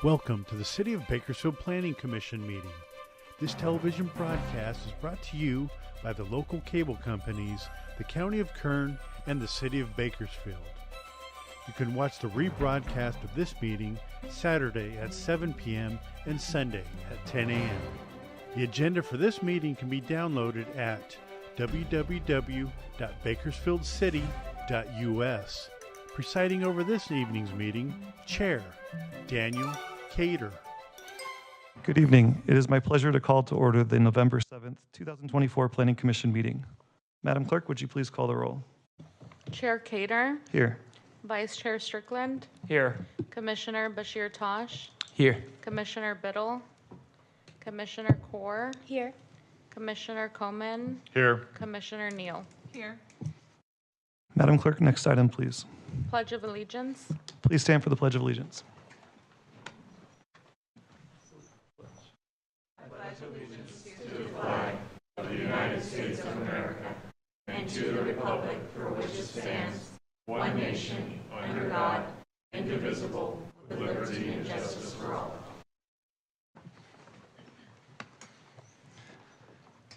Welcome to the City of Bakersfield Planning Commission meeting. This television broadcast is brought to you by the local cable companies, the County of Kern, and the City of Bakersfield. You can watch the rebroadcast of this meeting Saturday at 7 p.m. and Sunday at 10 a.m. The agenda for this meeting can be downloaded at www.bakersfieldcity.us. Presiding over this evening's meeting, Chair Daniel Cater. Good evening. It is my pleasure to call to order the November 7th, 2024 Planning Commission meeting. Madam Clerk, would you please call the roll? Chair Cater. Here. Vice Chair Strickland. Here. Commissioner Bashir Tosh. Here. Commissioner Biddle. Commissioner Kaur. Here. Commissioner Coman. Here. Commissioner Neal. Here. Madam Clerk, next item, please. Pledge of Allegiance. Please stand for the Pledge of Allegiance.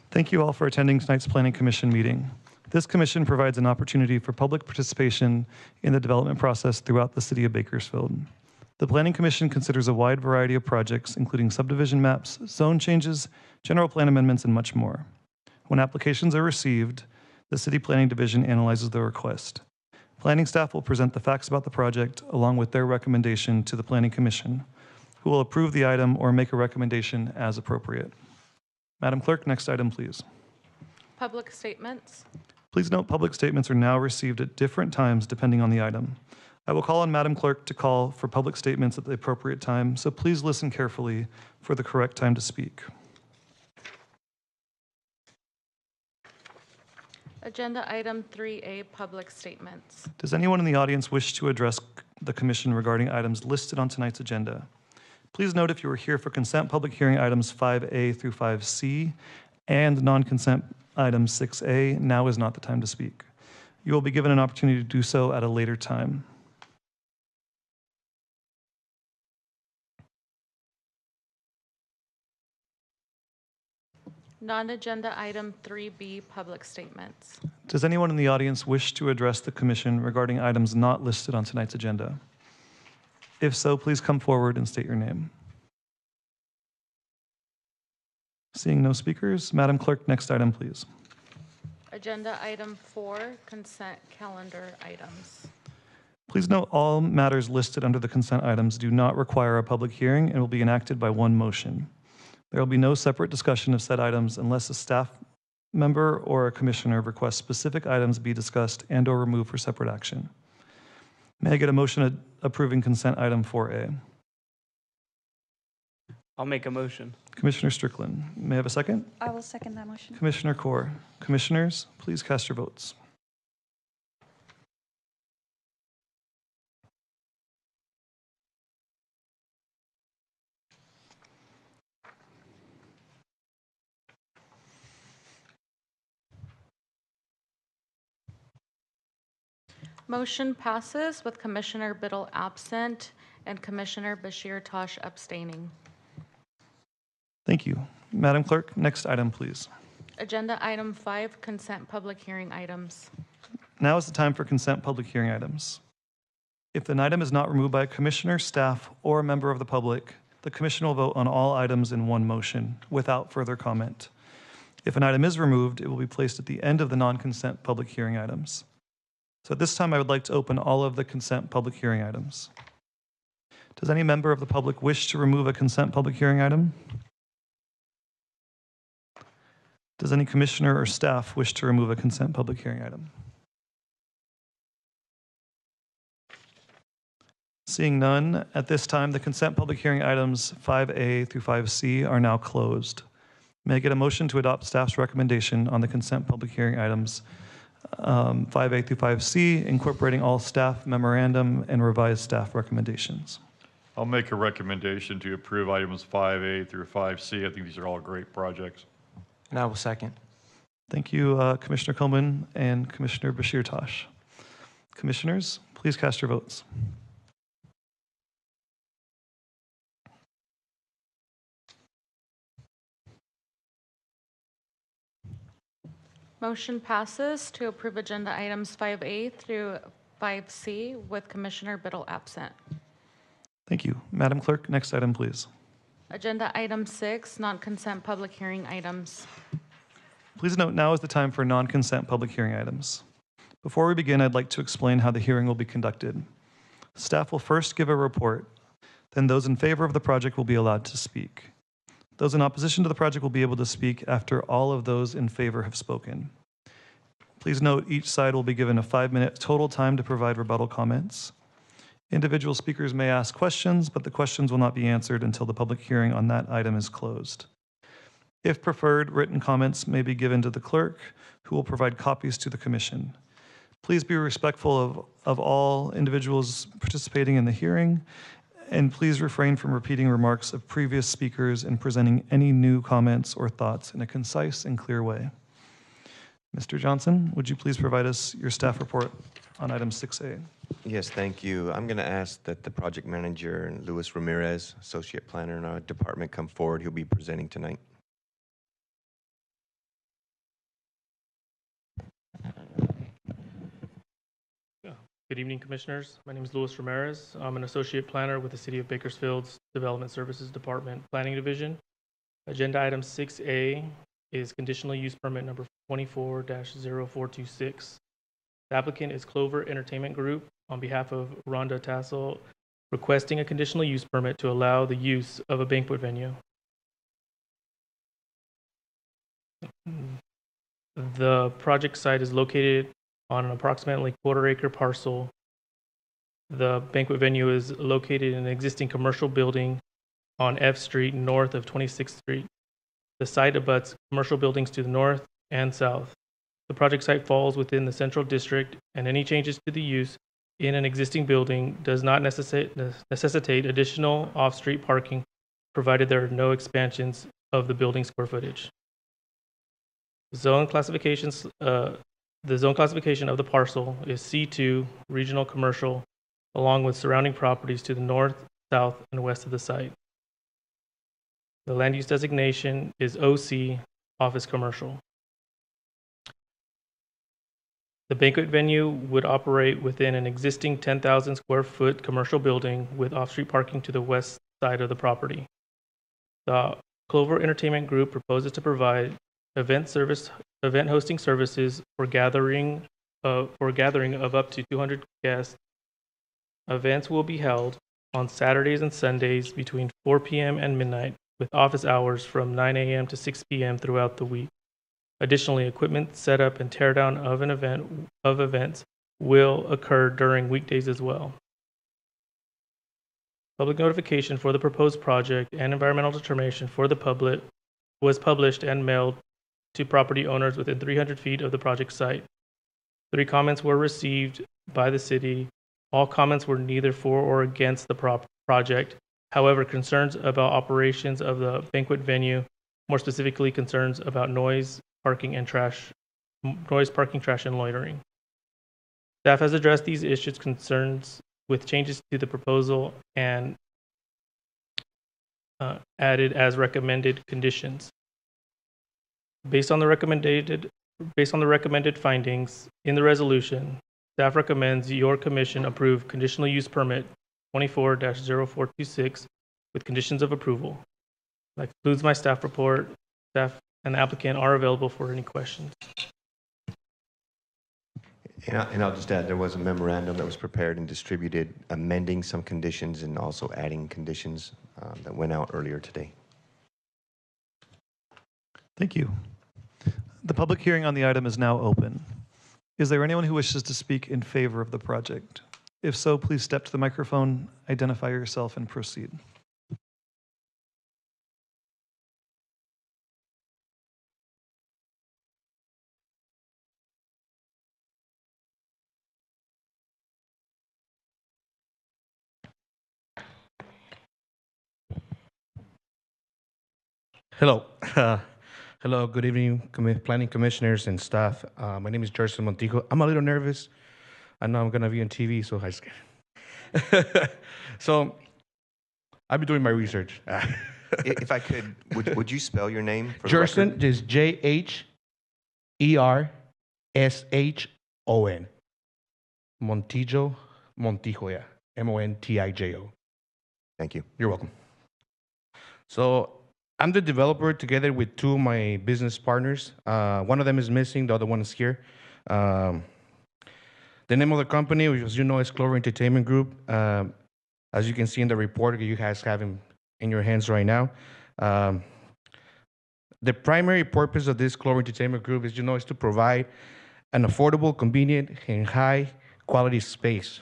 Thank you all for attending tonight's Planning Commission meeting. This commission provides an opportunity for public participation in the development process throughout the City of Bakersfield. The Planning Commission considers a wide variety of projects, including subdivision maps, zone changes, general plan amendments, and much more. When applications are received, the City Planning Division analyzes the request. Planning staff will present the facts about the project along with their recommendation to the Planning Commission, who will approve the item or make a recommendation as appropriate. Madam Clerk, next item, please. Public statements. Please note public statements are now received at different times depending on the item. I will call on Madam Clerk to call for public statements at the appropriate time, so please listen carefully for the correct time to speak. Agenda item 3A, public statements. Does anyone in the audience wish to address the commission regarding items listed on tonight's agenda? Please note if you are here for consent public hearing items 5A through 5C and non-consent items 6A, now is not the time to speak. You will be given an opportunity to do so at a later time. Non-agenda item 3B, public statements. Does anyone in the audience wish to address the commission regarding items not listed on tonight's agenda? If so, please come forward and state your name. Seeing no speakers, Madam Clerk, next item, please. Agenda item 4, consent calendar items. Please note all matters listed under the consent items do not require a public hearing and will be enacted by one motion. There will be no separate discussion of said items unless a staff member or a commissioner requests specific items be discussed and or removed for separate action. May I get a motion approving consent item 4A? I'll make a motion. Commissioner Strickland, may I have a second? I will second that motion. Commissioner Kaur. Commissioners, please cast your votes. Motion passes with Commissioner Biddle absent and Commissioner Bashir Tosh abstaining. Thank you. Madam Clerk, next item, please. Agenda item 5, consent public hearing items. Now is the time for consent public hearing items. If an item is not removed by a commissioner, staff, or a member of the public, the commission will vote on all items in one motion without further comment. If an item is removed, it will be placed at the end of the non-consent public hearing items. So at this time, I would like to open all of the consent public hearing items. Does any member of the public wish to remove a consent public hearing item? Does any commissioner or staff wish to remove a consent public hearing item? Seeing none, at this time, the consent public hearing items 5A through 5C are now closed. May I get a motion to adopt staff's recommendation on the consent public hearing items 5A through 5C, incorporating all staff memorandum and revised staff recommendations? I'll make a recommendation to approve items 5A through 5C. I think these are all great projects. And I will second. Thank you, Commissioner Coleman and Commissioner Bashir Tosh. Commissioners, please cast your votes. Motion passes to approve agenda items 5A through 5C with Commissioner Biddle absent. Thank you. Madam Clerk, next item, please. Agenda item 6, non-consent public hearing items. Please note now is the time for non-consent public hearing items. Before we begin, I'd like to explain how the hearing will be conducted. Staff will first give a report, then those in favor of the project will be allowed to speak. Those in opposition to the project will be able to speak after all of those in favor have spoken. Please note each side will be given a 5-minute total time to provide rebuttal comments. Individual speakers may ask questions, but the questions will not be answered until the public hearing on that item is closed. If preferred, written comments may be given to the clerk, who will provide copies to the commission. Please be respectful of all individuals participating in the hearing, and please refrain from repeating remarks of previous speakers and presenting any new comments or thoughts in a concise and clear way. Mr. Johnson, would you please provide us your staff report on item 6A? Yes, thank you. I'm going to ask that the project manager, Luis Ramirez, associate planner in our department, come forward. He'll be presenting tonight. Good evening, Commissioners. My name is Luis Ramirez. I'm an associate planner with the City of Bakersfield's Development Services Department Planning Division. Agenda item 6A is conditional use permit number 24-0426. The applicant is Clover Entertainment Group on behalf of Rhonda Tassel, requesting a conditional use permit to allow the use of a banquet venue. The project site is located on an approximately quarter-acre parcel. The banquet venue is located in an existing commercial building on F Street north of 26th Street. The site abuts commercial buildings to the north and south. The project site falls within the central district, and any changes to the use in an existing building does not necessitate additional off-street parking, provided there are no expansions of the building square footage. The zone classification of the parcel is C2 Regional Commercial, along with surrounding properties to the north, south, and west of the site. The land use designation is OC Office Commercial. The banquet venue would operate within an existing 10,000 square foot commercial building with off-street parking to the west side of the property. The Clover Entertainment Group proposes to provide event hosting services for gathering of up to 200 guests. Events will be held on Saturdays and Sundays between 4 p.m. and midnight, with office hours from 9 a.m. to 6 p.m. throughout the week. Additionally, equipment setup and teardown of events will occur during weekdays as well. Public notification for the proposed project and environmental determination for the public was published and mailed to property owners within 300 feet of the project site. 3 comments were received by the city. All comments were neither for or against the project. However, concerns about operations of the banquet venue, more specifically concerns about noise, parking, trash, and loitering. Staff has addressed these issues concerns with changes to the proposal and added as recommended conditions. Based on the recommended findings in the resolution, staff recommends your commission approve conditional use permit 24-0426 with conditions of approval. That concludes my staff report. Staff and the applicant are available for any questions. And I'll just add, there was a memorandum that was prepared and distributed amending some conditions and also adding conditions that went out earlier today. Thank you. The public hearing on the item is now open. Is there anyone who wishes to speak in favor of the project? If so, please step to the microphone, identify yourself, and proceed. Hello. Hello, good evening, planning commissioners and staff. My name is Jerson Montijo. I'm a little nervous. I know I'm going to be on TV, so I scared. So I've been doing my research. If I could, would you spell your name? For the Jerson record? is ERSHON. Montijo, yeah. Montijo. Thank you. You're welcome. So I'm the developer together with two of my business partners. One of them is missing, the other one is here. The name of the company, which, as you know, is Clover Entertainment Group. As you can see in the report you guys have in your hands right now. The primary purpose of this Clover Entertainment Group is to provide an affordable, convenient, and high-quality space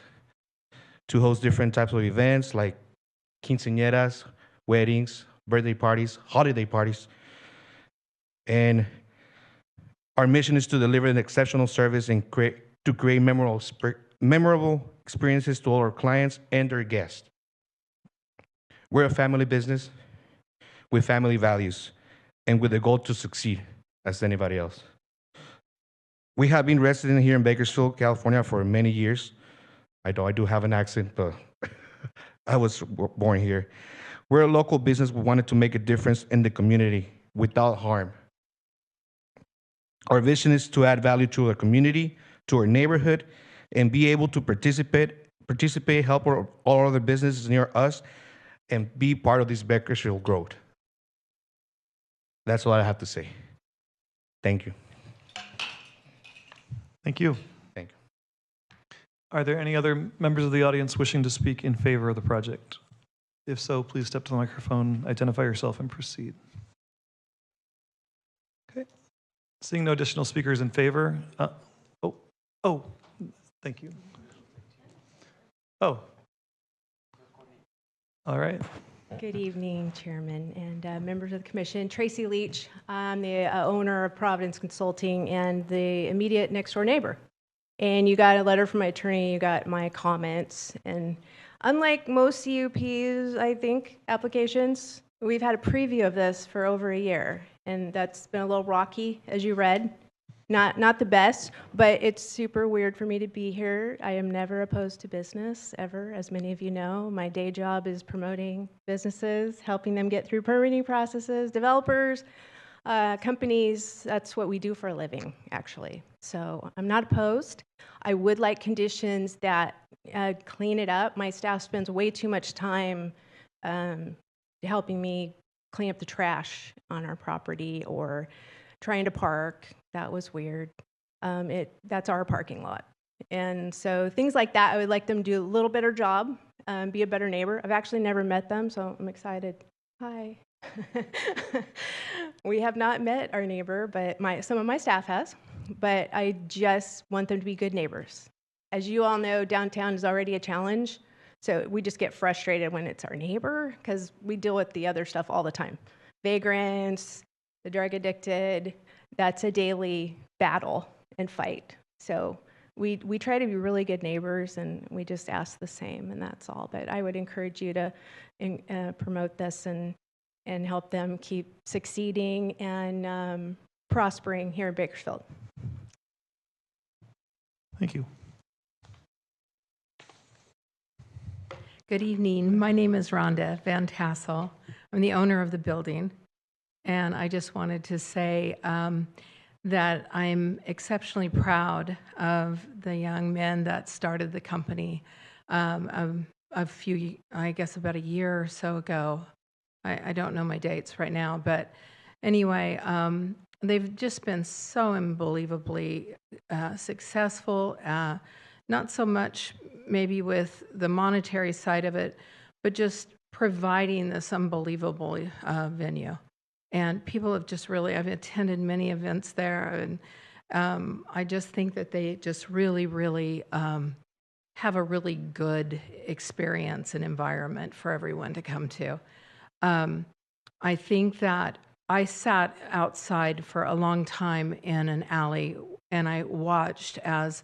to host different types of events like quinceañeras, weddings, birthday parties, holiday parties. And our mission is to deliver an exceptional service and create memorable experiences to all our clients and their guests. We're a family business with family values and with the goal to succeed as anybody else. We have been resident here in Bakersfield, California for many years. I do have an accent, but I was born here. We're a local business. We wanted to make a difference in the community without harm. Our vision is to add value to our community, to our neighborhood, and be able to participate, help all other businesses near us, and be part of this Bakersfield growth. That's all I have to say. Thank you. Thank you. Thank you. Are there any other members of the audience wishing to speak in favor of the project? If so, please step to the microphone, identify yourself, and proceed. Okay. Seeing no additional speakers in favor. Thank you. Oh. All right. Good evening, Chairman and members of the Commission. Tracy Leach. I'm the owner of Providence Consulting and the immediate next door neighbor. And you got a letter from my attorney, you got my comments. And unlike most CUPs, I think, applications, we've had a preview of this for over a year. And that's been a little rocky, as you read. Not the best, but it's super weird for me to be here. I am never opposed to business, ever, as many of you know. My day job is promoting businesses, helping them get through permitting processes, developers, companies. That's what we do for a living, actually. So I'm not opposed. I would like conditions that clean it up. My staff spends way too much time helping me clean up the trash on our property or trying to park. That was weird. That's our parking lot. And so things like that, I would like them to do a little better job, be a better neighbor. I've actually never met them, so I'm excited. Hi. We have not met our neighbor, but some of my staff has. But I just want them to be good neighbors. As you all know, downtown is already a challenge. So we just get frustrated when it's our neighbor because we deal with the other stuff all the time. Vagrants, the drug addicted, that's a daily battle and fight. So we try to be really good neighbors, and we just ask the same, and that's all. But I would encourage you to promote this and help them keep succeeding and prospering here in Bakersfield. Thank you. Good evening. My name is Rhonda Van Tassel. I'm the owner of the building. And I just wanted to say that I'm exceptionally proud of the young men that started the company about a year or so ago. I don't know my dates right now, but anyway, they've just been so unbelievably successful, not so much maybe with the monetary side of it, but just providing this unbelievable venue. And people have just really, I've attended many events there, and I just think that they just really, really have a really good experience and environment for everyone to come to. I think that I sat outside for a long time in an alley, and I watched as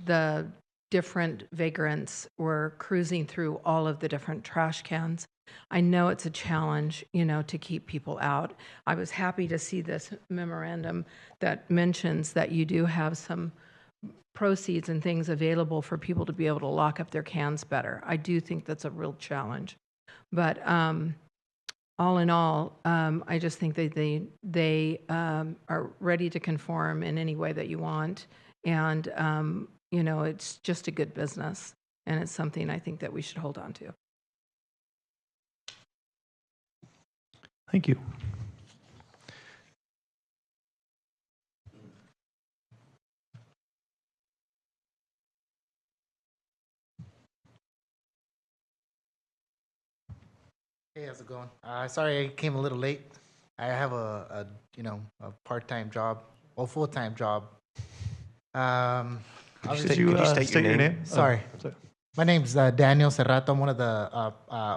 the different vagrants were cruising through all of the different trash cans. I know it's a challenge, to keep people out. I was happy to see this memorandum that mentions that you do have some proceeds and things available for people to be able to lock up their cans better. I do think that's a real challenge. But all in all, I just think that they are ready to conform in any way that you want. And, it's just a good business. And it's something I think that we should hold on to. Thank you. Hey, how's it going? Sorry I came a little late. I have a part-time job, well, full-time job. Could you state your name? Sorry. Oh, sorry. My name's Daniel Serrato. I'm one of the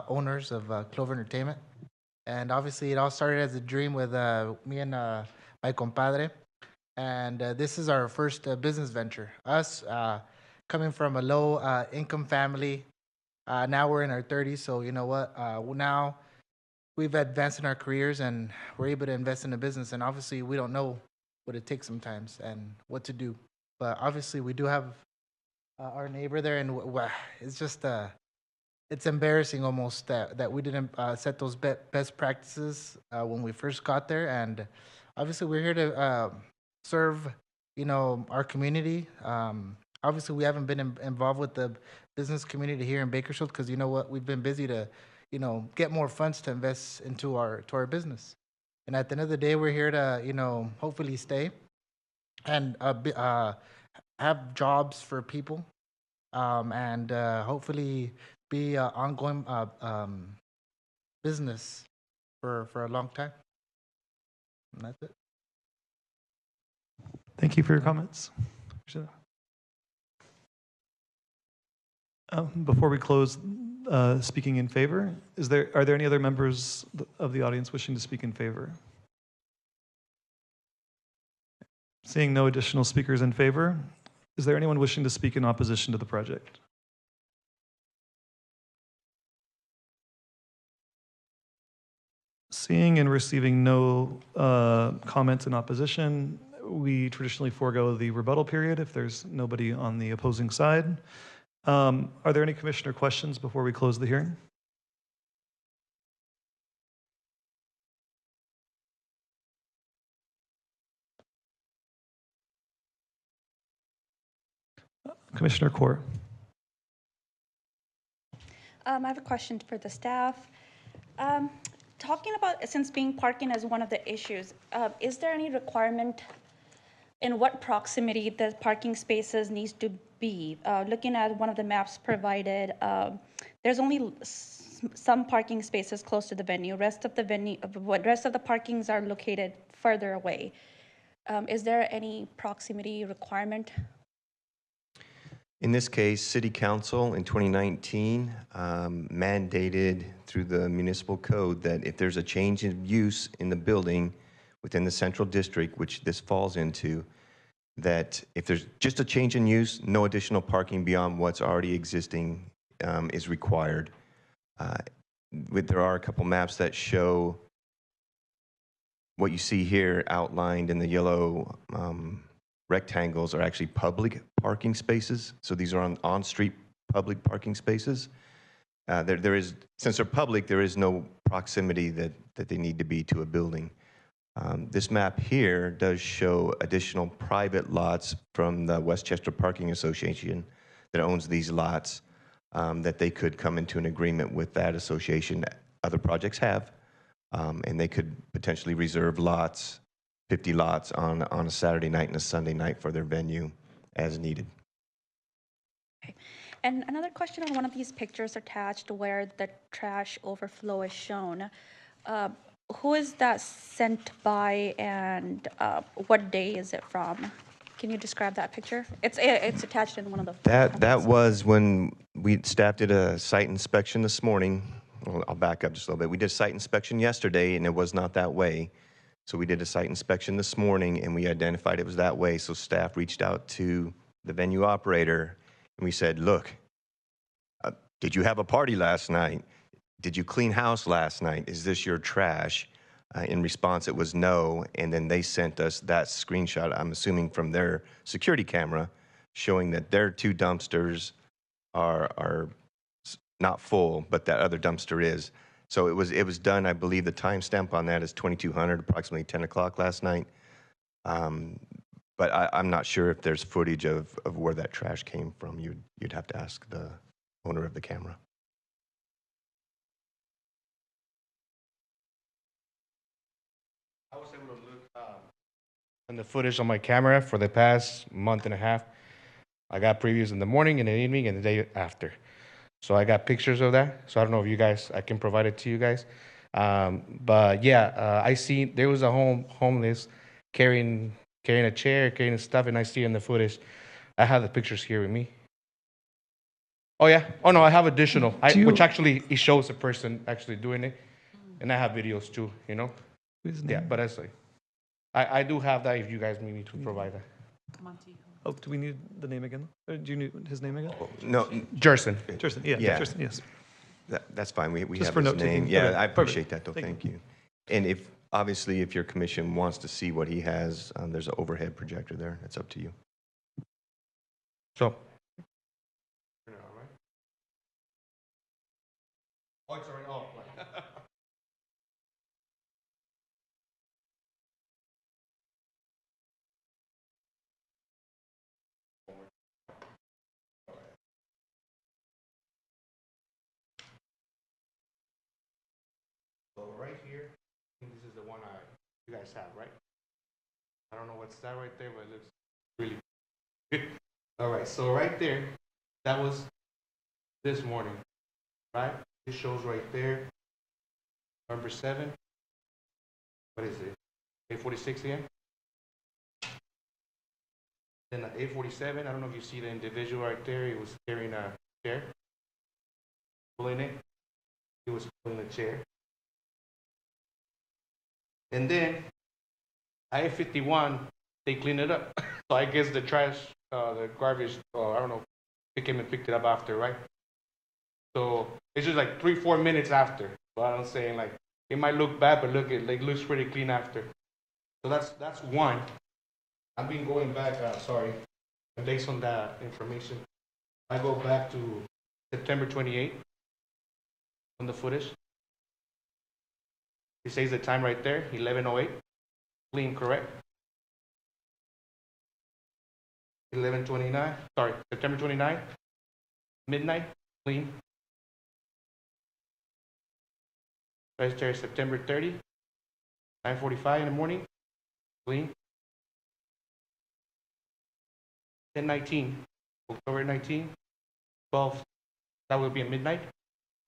owners of Clover Entertainment. And obviously, it all started as a dream with me and my compadre. And this is our first business venture. Us, coming from a low-income family, now we're in our 30s, so you know what? Now we've advanced in our careers and we're able to invest in a business. And obviously, we don't know what it takes sometimes and what to do. But obviously, we do have our neighbor there, and it's just it's embarrassing almost that we didn't set those best practices when we first got there. And obviously, we're here to serve, our community. Obviously, we haven't been involved with the business community here in Bakersfield because you know what, we've been busy to, get more funds to invest into our business. And at the end of the day, we're here to, hopefully stay and have jobs for people, and hopefully be ongoing business for a long time. And that's it. Thank you for your comments. Before we close, speaking in favor, are there any other members of the audience wishing to speak in favor? Seeing no additional speakers in favor, is there anyone wishing to speak in opposition to the project? Seeing and receiving no comments in opposition, we traditionally forego the rebuttal period if there's nobody on the opposing side. Are there any commissioner questions before we close the hearing? Commissioner Kaur. I have a question for the staff. Talking about, since parking as one of the issues, is there any requirement in what proximity the parking spaces needs to be? Looking at one of the maps provided, there's only some parking spaces close to the venue. Rest of the parkings are located further away. Is there any proximity requirement? In this case, City Council in 2019 mandated through the municipal code that if there's a change in use in the building within the central district, which this falls into, that if there's just a change in use, no additional parking beyond what's already existing is required. There are a couple maps that show what you see here outlined in the yellow rectangles are actually public parking spaces. So these are on-street public parking spaces. There is, since they're public, there is no proximity that they need to be to a building. This map here does show additional private lots from the Westchester Parking Association that owns these lots that they could come into an agreement with that association. Other projects have, and they could potentially reserve lots, 50 lots on a Saturday night and a Sunday night for their venue as needed. Okay. And another question on one of these pictures attached where the trash overflow is shown. Who is that sent by and what day is it from? Can you describe that picture? It's attached in one of the... That was when staff did a site inspection this morning. Well, I'll back up just a little bit. We did a site inspection yesterday and it was not that way. So we did a site inspection this morning and we identified it was that way. So staff reached out to the venue operator and we said, look, did you have a party last night? Did you clean house last night? Is this your trash? In response, it was no. And then they sent us that screenshot, I'm assuming from their security camera, showing that their two dumpsters are not full, but that other dumpster is. So it was done, I believe the timestamp on that is 2200, approximately 10 o'clock last night. But I'm not sure if there's footage of where that trash came from. You'd have to ask the owner of the camera. I was able to look on the footage on my camera for the past month and a half. I got previews in the morning, in the evening, and the day after. So I got pictures of that. So I don't know if you guys, I can provide it to you guys. But yeah, I see there was a homeless carrying a chair, carrying stuff, and I see in the footage. I have the pictures here with me. Oh yeah. Oh no, I have additional, which actually it shows a person actually doing it, and I have videos too. You know. Yeah, but I do have that if you guys need me to provide that. Oh, do we need the name again? Do you need his name again? No, Jerson. Jerson, yeah. Jerson, yes. That's fine. We Just have for his note-taking. name. Yeah, Okay, I appreciate perfect. that, though. Thank Thank you. And obviously, if your commission wants to see what he has, there's an overhead projector there. It's up to you. So. Oh, it's already off. So right here, I think this is the one you guys have, right? I don't know what's that right there, but it looks really good. All right, so right there, that was this morning, right? It shows right there, number 7. What is it? 8:46 again? Then at 8:47, I don't know if you see the individual right there. He was carrying a chair, pulling it. He was pulling a chair. And then at 8:51, they cleaned it up. So I guess the trash, the garbage, I don't know, they came and picked it up after, right? So it's just like 3-4 minutes after. But I'm saying like it might look bad, but look, it like looks pretty clean after. So that's one. I've been going back. Sorry, based on that information, I go back to September 28th on the footage. It says the time right there, 11:08. Clean, correct? 11:29. Sorry, September 29th, midnight. Clean. Right there, September 30, 9:45 in the morning. Clean. 10:19, October 19, 12. That would be at midnight.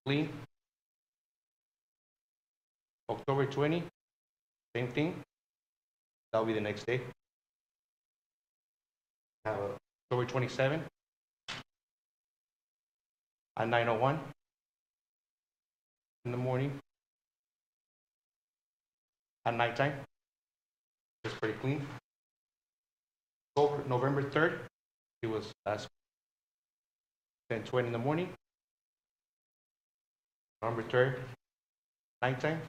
Clean. October 20, same thing. That will be the next day. October 27 at 9:01 in the morning. At nighttime, it's pretty clean. November 3rd, it was 10:20 in the morning. November 3rd, nighttime,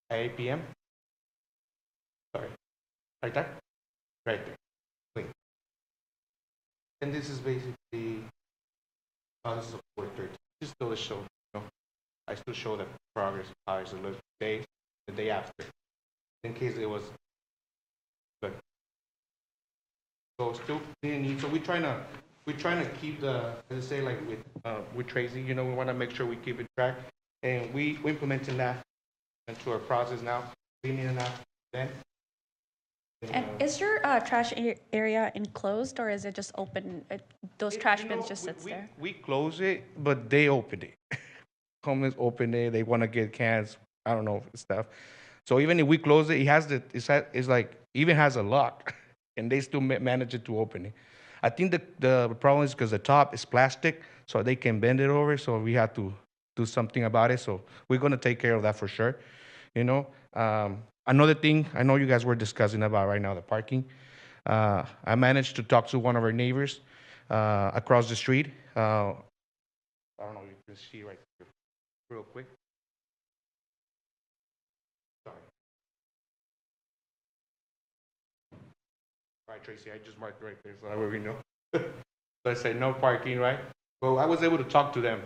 at 8 p.m. Sorry, right there? Right there, clean. And this is basically, this is a 4:30. Just still a show, you know. I still show the progress of how it looks the day after, in case it was good. So still clean. So we're trying to keep the, as I say, like with Tracy, you know, we want to make sure we keep it track, and we implementing that into our process now, cleaning it up then. And is your trash area enclosed, or is it just open? Those trash bins just sits there? We close it, but they open it. Homeless open it. They want to get cans. I don't know stuff. So even if we close it, it's like even has a lock, and they still manage it to open it. I think the problem is because the top is plastic, so they can bend it over. So we have to do something about it. So we're gonna take care of that for sure. You know, another thing I know you guys were discussing about right now, the parking. I managed to talk to one of our neighbors across the street. I don't know if you can see right here, real quick. Sorry. All right, Tracy, I just marked right there, so that way we know. So I say no parking, right? Well, I was able to talk to them.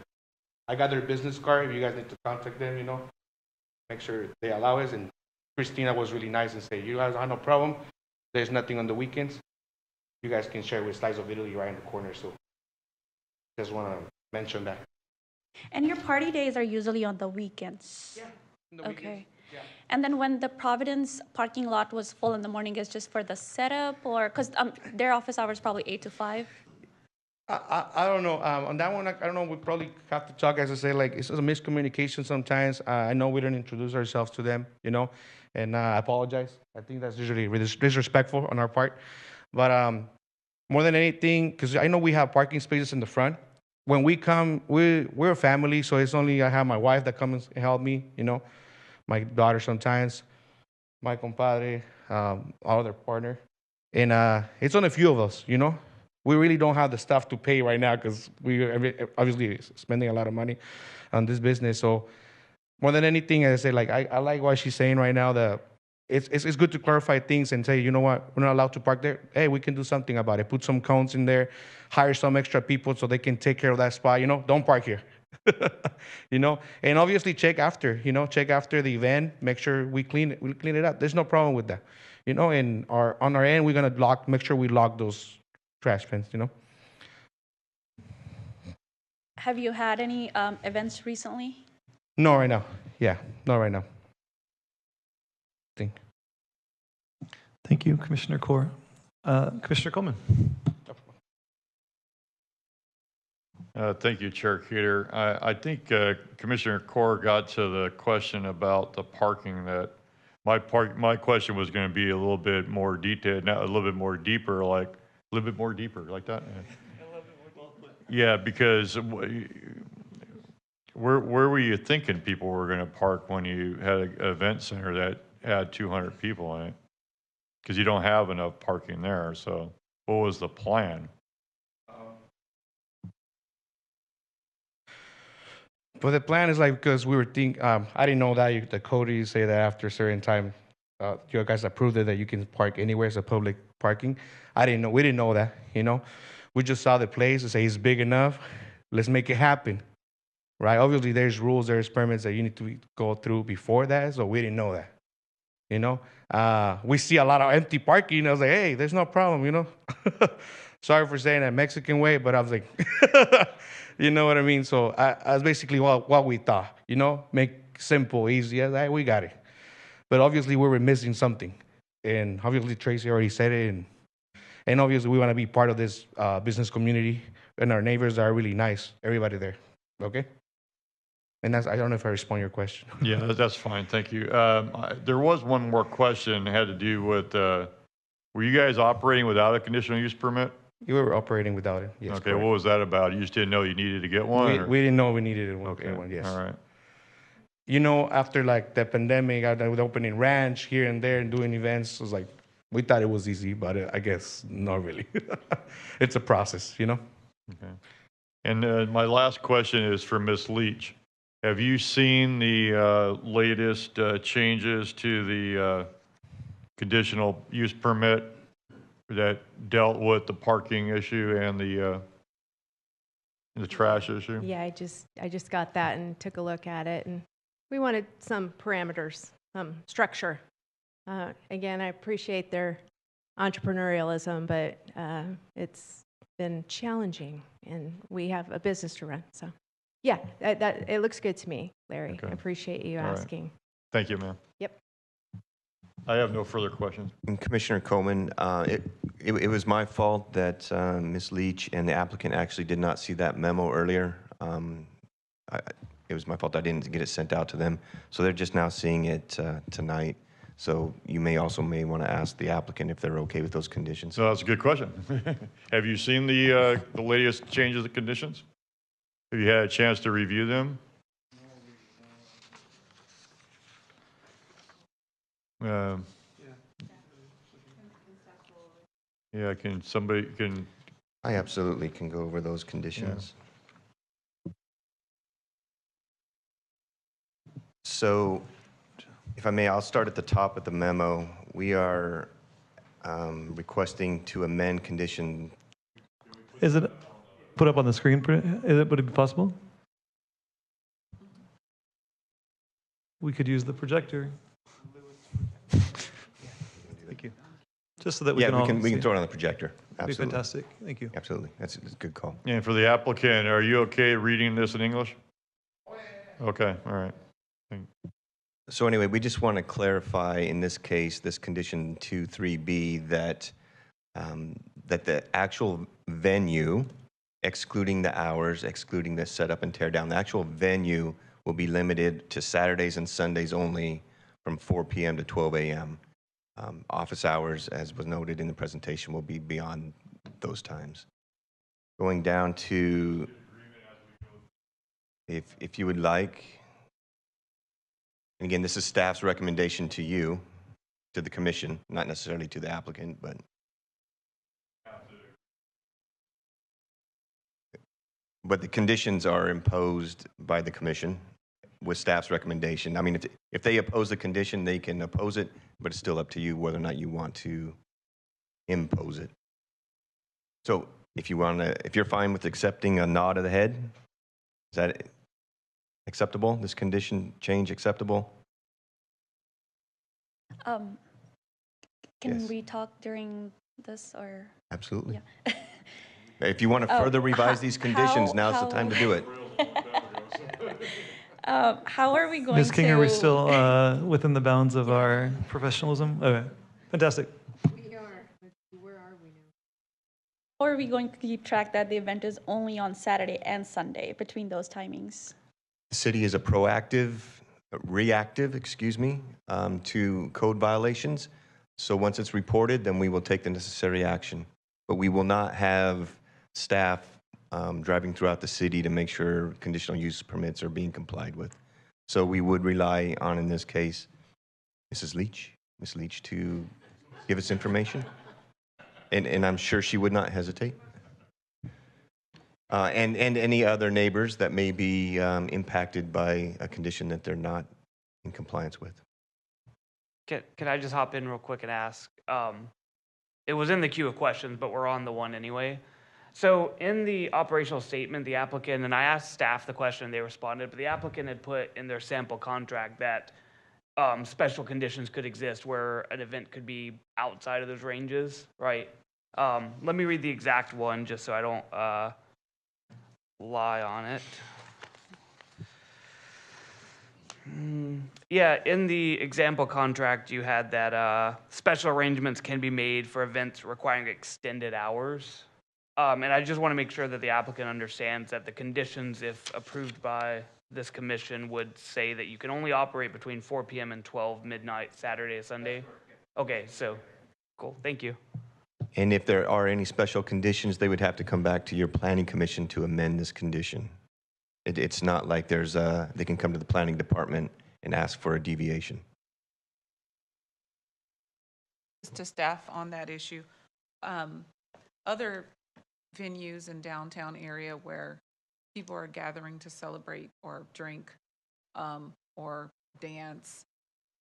I got their business card. If you guys need to contact them, make sure they allow us. And Christina was really nice and say, you guys have no problem. There's nothing on the weekends. You guys can share with Slice of Italy right in the corner. So just want to mention that. And your party days are usually on the weekends? Yeah. Okay. Yeah. And then when the Providence parking lot was full in the morning, is just for the setup, or because their office hours probably 8 to 5? I don't know. On that one, I don't know. We probably have to talk, as I say, like it's a miscommunication sometimes. I know we don't introduce ourselves to them, and I apologize. I think that's usually disrespectful on our part. But more than anything, because I know we have parking spaces in the front. When we come, we're a family, so it's only I have my wife that comes and help me, my daughter sometimes, my compadre, our other partner, and it's only a few of us, We really don't have the stuff to pay right now because we obviously spending a lot of money on this business. So more than anything, I say, like I like what she's saying right now. That it's good to clarify things and say, you know what, we're not allowed to park there. Hey, we can do something about it. Put some cones in there, hire some extra people so they can take care of that spot. Don't park here. And obviously check after. Check after the event. Make sure we clean it up. There's no problem with that. And on our end, we're gonna make sure we lock those trash cans, Have you had any events recently? No, right now. Yeah, not right now. Thank you, Commissioner Core. Commissioner Coleman. Thank you, Chair Keeter. I think Commissioner Core got to the question about the parking. That my question was going to be a little bit more detailed, not a little bit more deeper, like a little bit more deeper, like that. Yeah, because where were you thinking people were going to park when you had an event center that had 200 people in it? Because you don't have enough parking there. So what was the plan? But the plan is because we were thinking, I didn't know that the code say that after a certain time, you guys approved it that you can park anywhere as a public parking. We didn't know that, We just saw the place and say it's big enough. Let's make it happen, right? Obviously, there's rules, there's permits that you need to go through before that, so we didn't know that, We see a lot of empty parking. I was like, hey, there's no problem, Sorry for saying that Mexican way, but I was like, you know what I mean? So that's basically what we thought, make simple, easy. Hey, we got it. But obviously, we were missing something. And obviously, Tracy already said it. And obviously, we want to be part of this business community. And our neighbors are really nice, everybody there. Okay? And I don't know if I respond to your question. Yeah, that's fine. Thank you. There was one more question. It had to do with, were you guys operating without a conditional use permit? You were operating without it, yes. Okay, correct. what was that about? You just didn't know you needed to get one? We didn't know we needed one, Okay, one, yes. all right. After the pandemic, with opening ranch here and there and doing events, it was like, we thought it was easy, but I guess not really. It's a process, Okay. And my last question is for Ms. Leach. Have you seen the latest changes to the conditional use permit that dealt with the parking issue and the trash issue? Yeah, I just got that and took a look at it, and we wanted some parameters, structure. Again, I appreciate their entrepreneurialism, but it's been challenging, and we have a business to run. So, yeah, that it looks good to me, Larry. Okay. I appreciate you All right. asking. Thank you, ma'am. Yep. I have no further questions. And Commissioner Coleman, it was my fault that Ms. Leach and the applicant actually did not see that memo earlier. It was my fault I didn't get it sent out to them. So they're just now seeing it tonight. So you may want to ask the applicant if they're okay with those conditions. So that's a good question. Have you seen the latest changes of conditions? Have you had a chance to review them? Yeah, somebody can. I absolutely can go over those conditions. So, if I may, I'll start at the top of the memo. We are requesting to amend condition. Is it put up on the screen? Would it be possible? we could use the projector. Thank you. Just so that we Yeah, can all we can see. throw it on the projector. That'd be Absolutely. fantastic. Thank you. Absolutely. That's a good call. And for the applicant, are you okay reading this in English? Okay, all right. So anyway, we just want to clarify in this case, this condition 2.3b, that that the actual venue, excluding the hours, excluding the setup and tear down, the actual venue will be limited to Saturdays and Sundays only from 4 p.m. to 12 a.m. Office hours, as was noted in the presentation, will be beyond those times. Going down to, if you would like, and again, this is staff's recommendation to you, to the commission, not necessarily to the applicant, but. But the conditions are imposed by the commission with staff's recommendation. I mean, if they oppose the condition, they can oppose it, but it's still up to you whether or not you want to impose it. So if you're fine with accepting a nod of the head, is that acceptable? This condition change acceptable? Can Yes. we talk during this or? Absolutely. Yeah. If you want to further revise these conditions, now's the time to do it. How are we going Ms. King, are we to- still within the bounds of our professionalism? Okay, fantastic. Or are we going to keep track that the event is only on Saturday and Sunday between those timings? The city is reactive, to code violations. So once it's reported, then we will take the necessary action. But we will not have staff driving throughout the city to make sure conditional use permits are being complied with. So we would rely on, in this case, Ms. Leach, to give us information. And I'm sure she would not hesitate. And any other neighbors that may be impacted by a condition that they're not in compliance with. Can I just hop in real quick and ask? It was in the queue of questions, but we're on the one anyway. So in the operational statement, the applicant, and I asked staff the question, they responded, but the applicant had put in their sample contract that special conditions could exist where an event could be outside of those ranges, right? Let me read the exact one just so I don't lie on it. Yeah, in the example contract, you had that special arrangements can be made for events requiring extended hours. And I just want to make sure that the applicant understands that the conditions, if approved by this commission, would say that you can only operate between 4 p.m. and 12 midnight, Saturday and Sunday. Okay, so cool, thank you. And if there are any special conditions, they would have to come back to your planning commission to amend this condition. It's not like they can come to the planning department and ask for a deviation. To staff on that issue, other venues in downtown area where people are gathering to celebrate or drink or dance,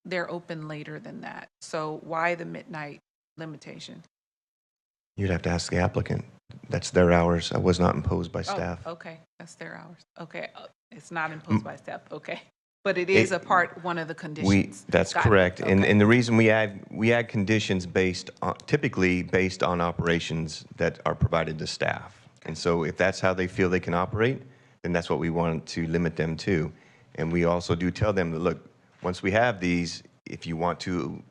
they're open later than that. So why the midnight limitation? You'd have to ask the applicant. That's their hours. I was not imposed by staff. Oh, okay, that's their hours. Okay, it's not imposed by staff. Okay, but it is one of the conditions. That's Got it. correct. Okay. And the reason we add conditions typically based on operations that are provided to staff. And so if that's how they feel they can operate, then that's what we want to limit them to. And we also do tell them that, look, once we have these, if you want to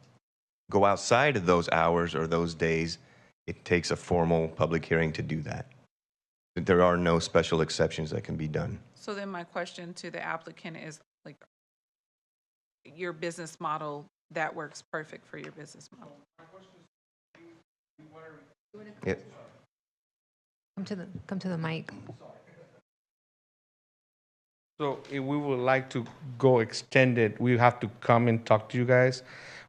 go outside of those hours or those days, it takes a formal public hearing to do that. There are no special exceptions that can be done. So then my question to the applicant is, like, your business model, that works perfect for your business model. Yep. Come to the mic. So if we would like to go extended, we have to come and talk to you guys.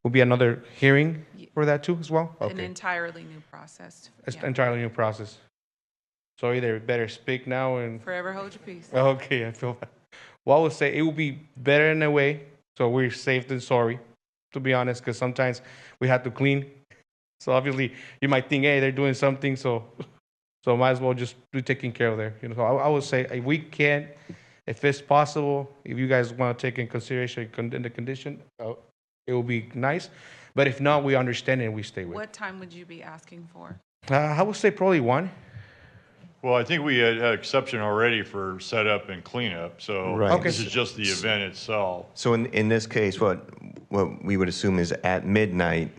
Will be another hearing for that too as well? An entirely new process. It's Yeah. entirely new process. So either better speak now and... Forever hold your peace. Okay, I feel that. Well, I would say it would be better in a way, so we're safe than sorry, to be honest, because sometimes we have to clean. So obviously, you might think, hey, they're doing something, so might as well just be taking care of there. So I would say if we can't If it's possible, if you guys want to take in consideration in the condition, it will be nice. But if not, we understand and we stay with it. What time would you be asking for? I would say probably 1. Well, I think we had exception already for setup and cleanup, so Right. this is just the event itself. So in this case, what we would assume is at midnight,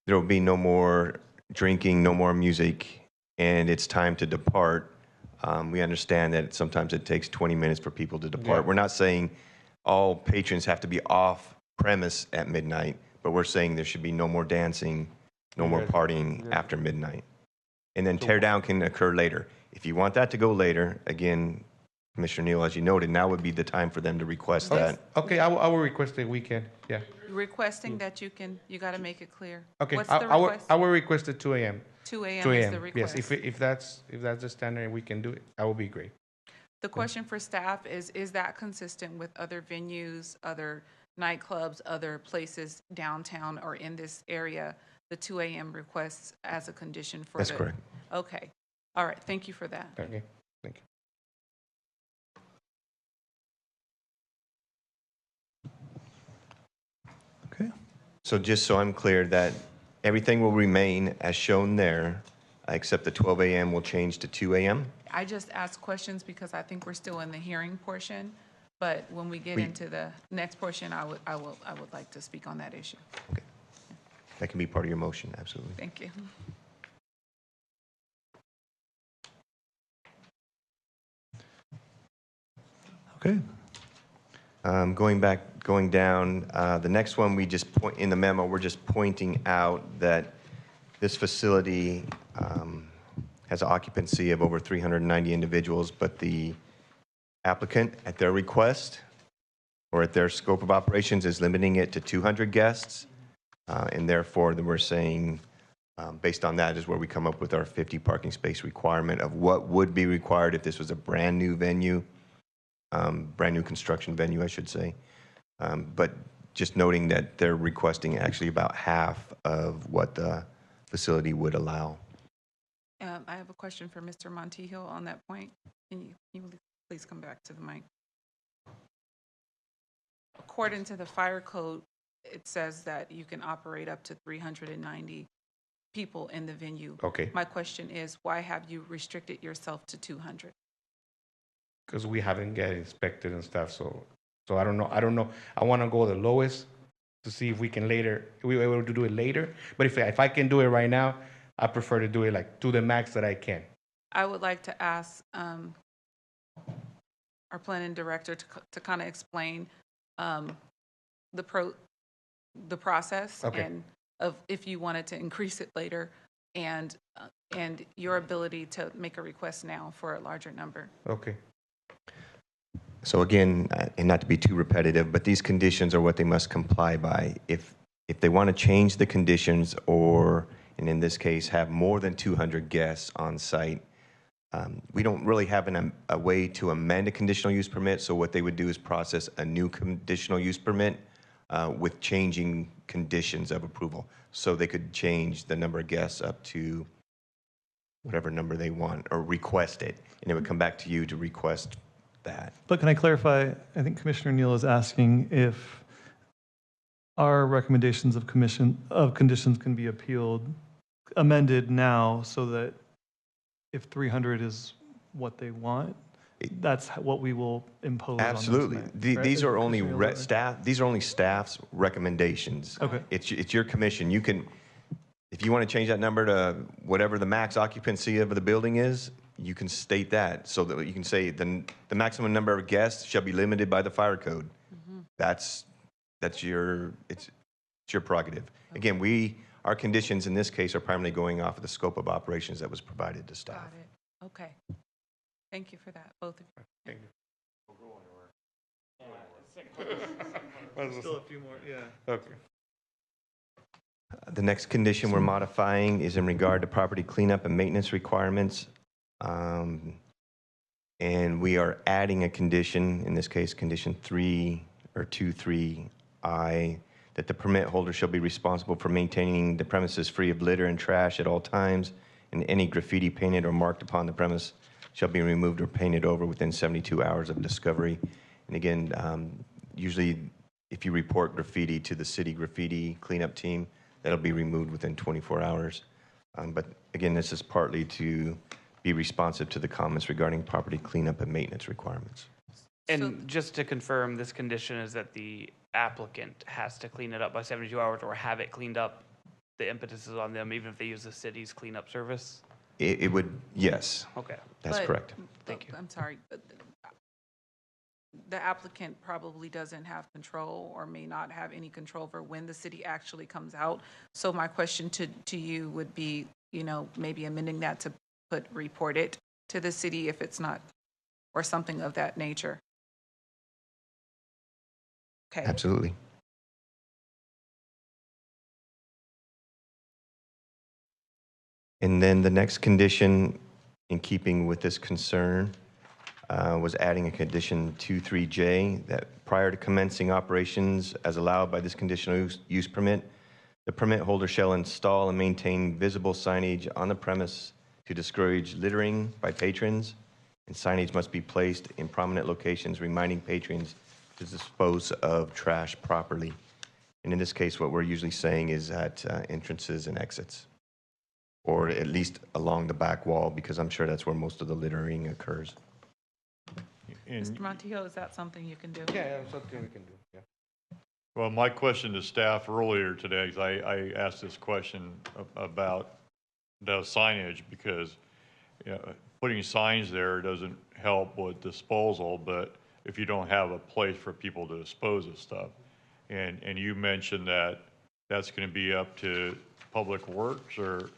there will be no more drinking, no more music, and it's time to depart. We understand that sometimes it takes 20 minutes for people to depart. Yeah. We're not saying all patrons have to be off premise at midnight, but we're saying there should be no more dancing, no more Yeah. partying Yeah. after midnight. And then tear down can occur later. If you want that to go later, again, Commissioner Neal, as you noted, now would be the time for them to request that. Okay, I will request a weekend. Yeah. Requesting that you got to make it clear. Okay, What's the I will request? request at 2 a.m. 2 a.m. 2 is a.m. the request. Yes, if that's the standard and we can do it, that will be great. The question for staff is that consistent with other venues, other nightclubs, other places downtown or in this area, the 2 a.m. requests as a condition for That's correct. Okay. All right. Thank you for that. Okay, thank you. Okay. So just so I'm clear, that everything will remain as shown there, except the 12 a.m. will change to 2 a.m.? I just asked questions because I think we're still in the hearing portion, but when we get into the next portion, I would like to speak on that issue. Okay. That can be part of your motion, absolutely. Thank you. Okay. Going down, the next one, we just point, in the memo, we're just pointing out that this facility has occupancy of over 390 individuals, but the applicant, at their request, or at their scope of operations, is limiting it to 200 guests. And therefore, then we're saying, based on that is where we come up with our 50 parking space requirement of what would be required if this was a brand-new venue, brand-new construction venue, I should say. But just noting that they're requesting actually about half of what the facility would allow. I have a question for Mr. Montijo on that point. Can you please come back to the mic? According to the fire code, it says that you can operate up to 390 people in the venue. Okay. My question is, why have you restricted yourself to 200? Because we haven't get inspected and stuff, so I don't know. I want to go the lowest to see if we can later, we were able to do it later. But if I can do it right now, I prefer to do it like to the max that I can. I would like to ask our planning director to kind of explain the process Okay. and of if you wanted to increase it later and your ability to make a request now for a larger number. Okay. So again, and not to be too repetitive, but these conditions are what they must comply by. If they want to change the conditions or, and in this case, have more than 200 guests on site, we don't really have a way to amend a conditional use permit. So what they would do is process a new conditional use permit with changing conditions of approval. So they could change the number of guests up to whatever number they want or request it. And it would come back to you to request that. But can I clarify? I think Commissioner Neal is asking if our recommendations of conditions can be amended now so that if 300 is what they want, that's what we will impose Absolutely. on them tonight, right? These are only Commissioner Neal, staff. These are only staff's recommendations. Okay. It's your commission. You can, if you want to change that number to whatever the max occupancy of the building is, you can state that so that you can say the maximum number of guests shall be limited by the fire code. That's your prerogative. Again, our conditions in this case are primarily going off of the scope of operations that was provided to staff. Got it. Okay. Thank you for that, both of you. Thank you. Still a few more, yeah. Okay. The next condition we're modifying is in regard to property cleanup and maintenance requirements. And we are adding a condition, in this case, condition 3 or 2.3I, that the permit holder shall be responsible for maintaining the premises free of litter and trash at all times, and any graffiti painted or marked upon the premise shall be removed or painted over within 72 hours of discovery. And again, usually if you report graffiti to the city graffiti cleanup team, that'll be removed within 24 hours. But again, this is partly to be responsive to the comments regarding property cleanup and maintenance requirements. And just to confirm, this condition is that the applicant has to clean it up by 72 hours or have it cleaned up. The impetus is on them, even if they use the city's cleanup service? It would, yes, Okay. that's But- correct. Thank you. I'm sorry, but the applicant probably doesn't have control or may not have any control over when the city actually comes out. So my question to you would be, maybe amending that to report it to the city if it's not, or something of that nature. Okay. Absolutely. And then the next condition, in keeping with this concern, was adding a condition 23J that prior to commencing operations as allowed by this conditional use permit, the permit holder shall install and maintain visible signage on the premise to discourage littering by patrons, and signage must be placed in prominent locations reminding patrons to dispose of trash properly. And in this case, what we're usually saying is at entrances and exits, or at least along the back wall, because I'm sure that's where most of the littering occurs. Mr. Montijo, is that something you can do? Yeah, that's something we can do, yeah. Well, my question to staff earlier today, 'cause I asked this question about the signage because putting signs there doesn't help with disposal, but if you don't have a place for people to dispose of stuff. And you mentioned that that's going to be up to Public Works or?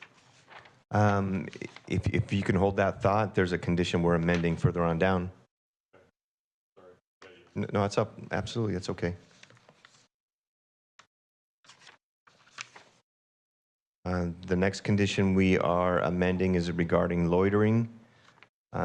If you can hold that thought, there's a condition we're amending further on down. No, it's up. Absolutely, it's okay. The next condition we are amending is regarding loitering.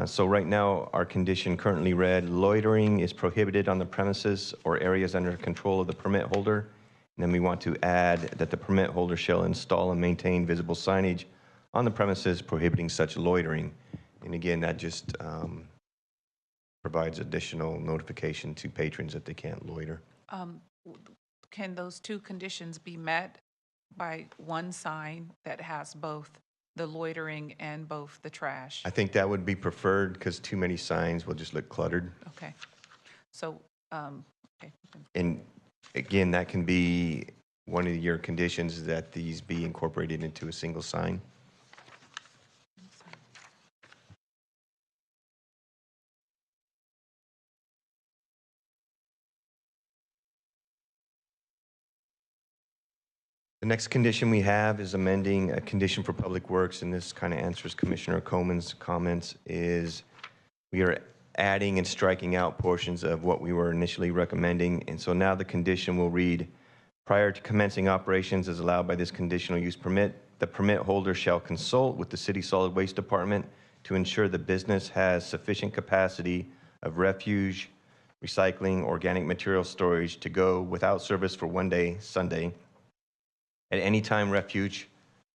So right now, our condition currently read, loitering is prohibited on the premises or areas under control of the permit holder. And then we want to add that the permit holder shall install and maintain visible signage on the premises prohibiting such loitering. And again, that just provides additional notification to patrons that they can't loiter. Can those two conditions be met by one sign that has both the loitering and both the trash? I think that would be preferred because too many signs will just look cluttered. Okay. So, okay. And again, that can be one of your conditions, that these be incorporated into a single sign. The next condition we have is amending a condition for Public Works, and this kind of answers Commissioner Coleman's comments, is we are adding and striking out portions of what we were initially recommending. And so now the condition will read, prior to commencing operations as allowed by this conditional use permit, the permit holder shall consult with the City Solid Waste Department to ensure the business has sufficient capacity of refuge, recycling, organic material storage to go without service for one day, Sunday. At any time refuse,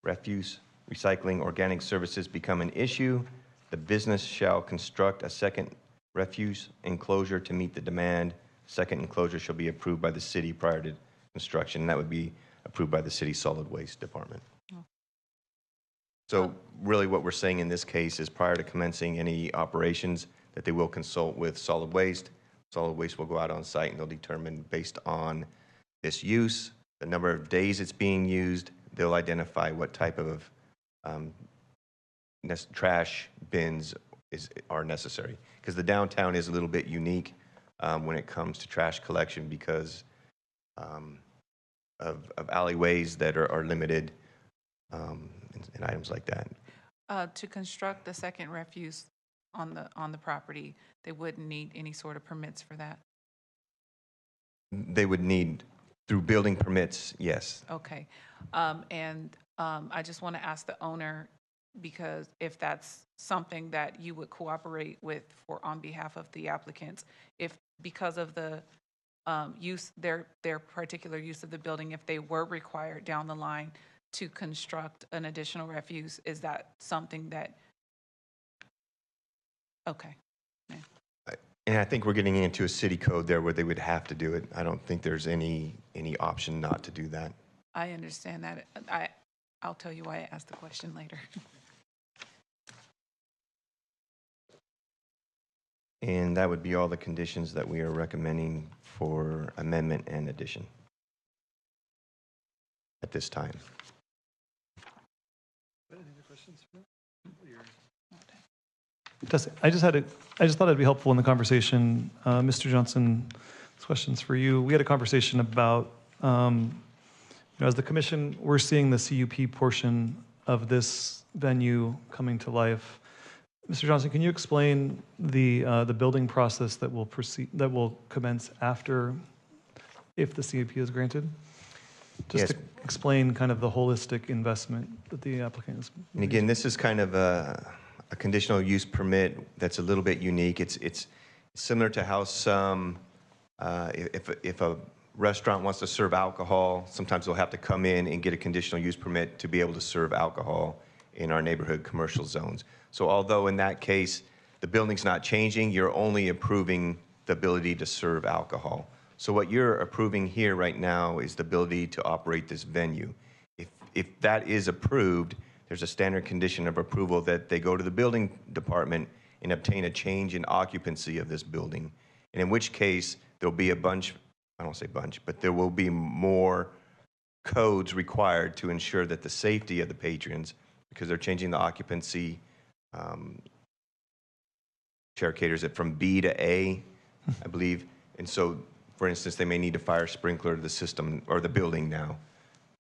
recycling, organic services become an issue, the business shall construct a second refuse enclosure to meet the demand. Second enclosure shall be approved by the city prior to construction. That would be approved by the city solid waste department. So really what we're saying in this case is prior to commencing any operations that they will consult with solid waste. Solid waste will go out on site and they'll determine based on this use, the number of days it's being used, they'll identify what type of trash bins are necessary. Because the downtown is a little bit unique when it comes to trash collection because of alleyways that are limited and items like that. To construct the second refuse on the property, they wouldn't need any sort of permits for that? They would need, through building permits, yes. Okay. I just want to ask the owner, because if that's something that you would cooperate with on behalf of the applicants, if because of the use, their particular use of the building, if they were required down the line to construct an additional refuse, is that something that Okay. And I think we're getting into a city code there where they would have to do it. I don't think there's any option not to do that. I understand that. I'll tell you why I asked the question later. And that would be all the conditions that we are recommending for amendment and addition at this time. I just thought it'd be helpful in the conversation. Mr. Johnson, this question's for you. We had a conversation about, as the commission, we're seeing the CUP portion of this venue coming to life. Mr. Johnson, can you explain the building process that will commence after, if the CUP is granted? Just Yes. to explain kind of the holistic investment that the applicant is. And again, this is kind of a conditional use permit that's a little bit unique. It's similar to how some, if a restaurant wants to serve alcohol, sometimes they'll have to come in and get a conditional use permit to be able to serve alcohol in our neighborhood commercial zones. So although in that case, the building's not changing, you're only approving the ability to serve alcohol. So what you're approving here right now is the ability to operate this venue. If that is approved, there's a standard condition of approval that they go to the building department and obtain a change in occupancy of this building. And in which case, there'll be a bunch, I don't say bunch, but there will be more codes required to ensure that the safety of the patrons, because they're changing the occupancy, Chair caters it from B to A, I believe. And so, for instance, they may need a fire sprinkler to the system or the building now,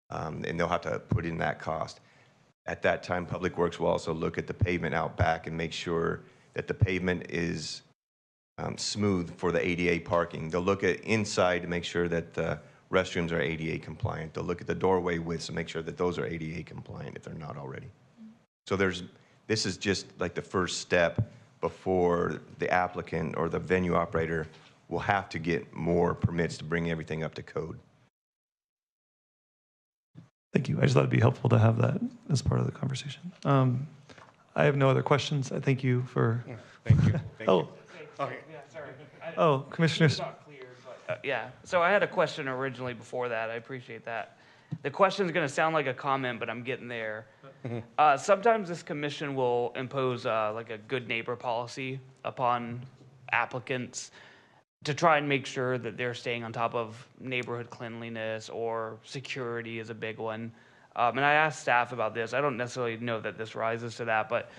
and they'll have to put in that cost. At that time, Public Works will also look at the pavement out back and make sure that the pavement is smooth for the ADA parking. They'll look at inside to make sure that the restrooms are ADA compliant. They'll look at the doorway widths to make sure that those are ADA compliant if they're not already. So this is just like the first step before the applicant or the venue operator will have to get more permits to bring everything up to code. Thank you. I just thought it'd be helpful to have that as part of the conversation. I have no other questions. I thank you for. Thank you. Oh. Okay. Yeah, sorry. Oh, Commissioners. It's not clear, but, yeah. So I had a question originally before that. I appreciate that. The question's going to sound like a comment, but I'm getting there. Sometimes this commission will impose like a good neighbor policy upon applicants to try and make sure that they're staying on top of neighborhood cleanliness, or security is a big one. And I asked staff about this. I don't necessarily know that this rises to that, but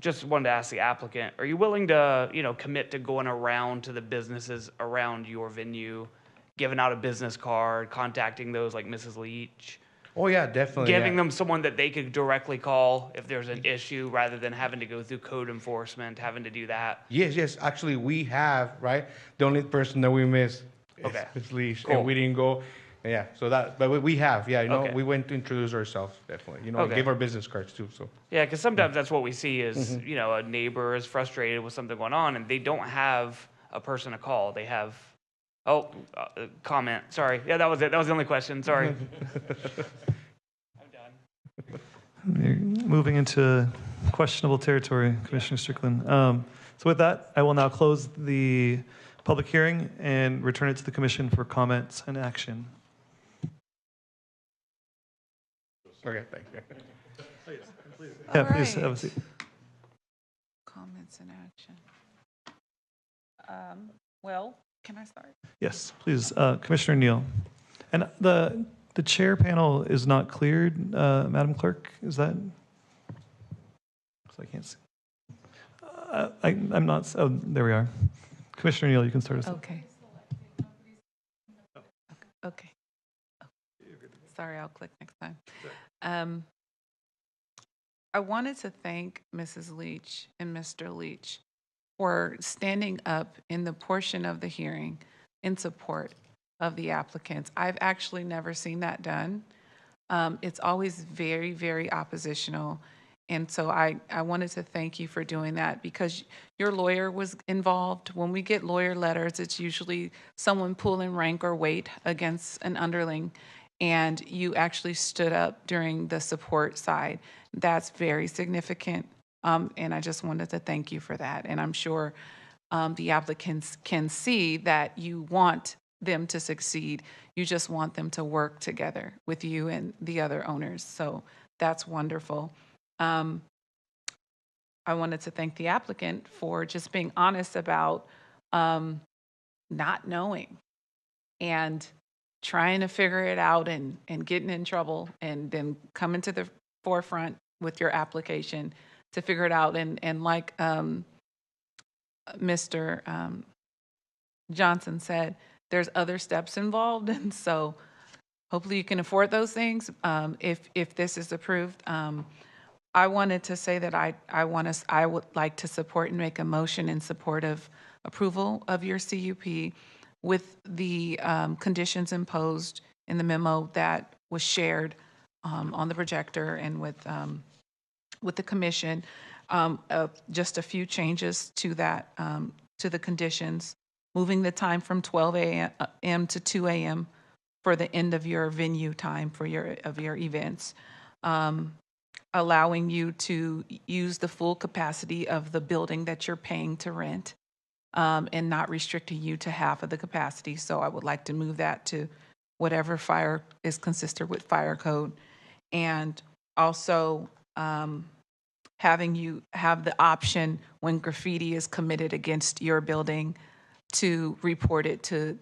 just wanted to ask the applicant, are you willing to, commit to going around to the businesses around your venue, giving out a business card, contacting those like Mrs. Leach? Oh, yeah, definitely. Giving them someone that they could directly call if there's an issue, rather than having to go through code enforcement, having to do that? Yes. Actually, we have, right? The only person that we miss is Okay. Ms. Leash, Cool. and we didn't go. Yeah, so but we have, yeah, Okay. we went to introduce ourselves, definitely. And Okay. give our business cards too, so. Yeah, because sometimes that's what we see is, a neighbor is frustrated with something going on and they don't have a person to call. They have, comment. Sorry. Yeah, that was it. That was the only question. Sorry. I'm done. Moving into questionable territory, Commissioner Strickland. So with that, I will now close the public hearing and return it to the commission for comments and action. Okay, thank you. Yeah, All please have a right. seat. Comments and action. Well, can I start? Yes, please, Commissioner Neal. And the chair panel is not cleared, Madam Clerk, is that? So I can't see. I'm not, oh, there we are. Commissioner Neal, you can start us off. Okay. Okay. Sorry, I'll click next time. I wanted to thank Mrs. Leach and Mr. Leach for standing up in the portion of the hearing in support of the applicants. I've actually never seen that done. It's always very, very oppositional. And so I wanted to thank you for doing that, because your lawyer was involved. When we get lawyer letters, it's usually someone pulling rank or weight against an underling, and you actually stood up during the support side. That's very significant. And I just wanted to thank you for that. And I'm sure the applicants can see that you want them to succeed. You just want them to work together with you and the other owners. So that's wonderful. I wanted to thank the applicant for just being honest about not knowing and trying to figure it out and getting in trouble and then coming to the forefront with your application to figure it out. And like Mr. Johnson said, there's other steps involved. And so hopefully you can afford those things if this is approved. I wanted to say that I would like to support and make a motion in support of approval of your CUP with the conditions imposed in the memo that was shared on the projector and with the commission. Just a few changes to that, to the conditions, moving the time from 12 a.m. to 2 a.m. for the end of your venue time for your events. Allowing you to use the full capacity of the building that you're paying to rent, and not restricting you to half of the capacity. So I would like to move that to whatever fire is consistent with fire code. And also having you have the option when graffiti is committed against your building to report it, to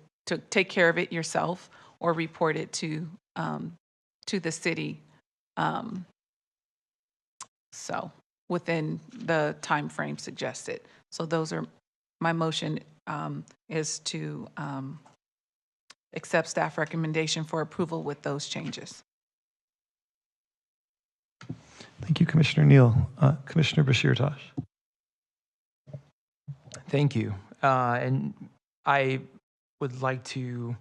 take care of it yourself or report it to the city. So within the time frame suggested. So those are, my motion is to accept staff recommendation for approval with those changes. Thank you, Commissioner Neal. Commissioner Bashir Tosh. Thank you. And I would like to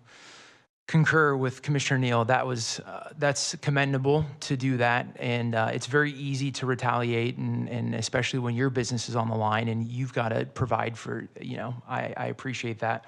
concur with Commissioner Neal. That's commendable to do that, and it's very easy to retaliate, and especially when your business is on the line and you've got to provide for. I appreciate that.